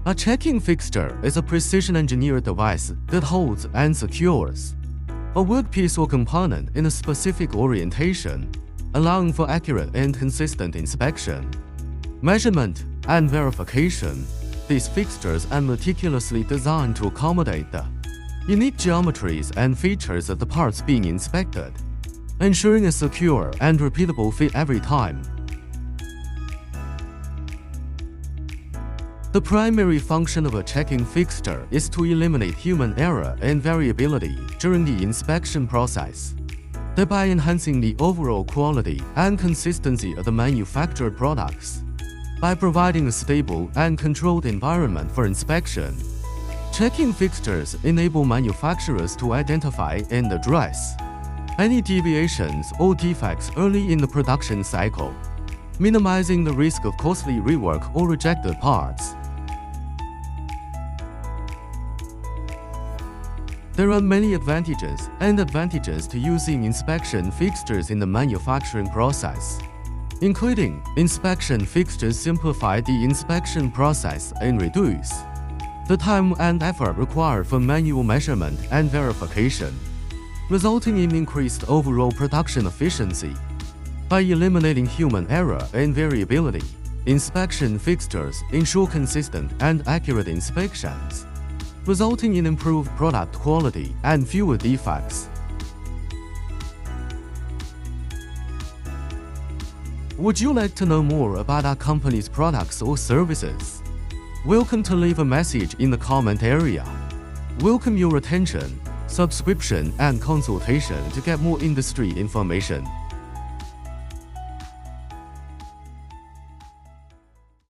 A checking fixture is a precision-engineered device that holds and secures a workpiece or component in a specific orientation, allowing for accurate and consistent inspection, measurement, and verification. These fixtures are meticulously designed to accommodate the unique geometries and features of the parts being inspected, ensuring a secure and repeatable fit every time. The primary function of a checking fixture is to eliminate human error and variability during the inspection process, thereby enhancing the overall quality and consistency of the manufactured products. By providing a stable and controlled environment for inspection, checking fixtures enable manufacturers to identify and address any deviations or defects early in the production cycle, minimizing the risk of costly rework or rejected parts. There are many advantages to using inspection fixtures in the manufacturing process, including inspection fixtures simplify the inspection process and reduce the time and effort required for manual measurement and verification, resulting in increased overall production efficiency. By eliminating human error and variability, inspection fixtures ensure consistent and accurate inspections, resulting in improved product quality and fewer defects. Would you like to know more about our company's products or services? Welcome to leave a message in the comment area. Welcome your attention, subscription, and consultation to get more industry information.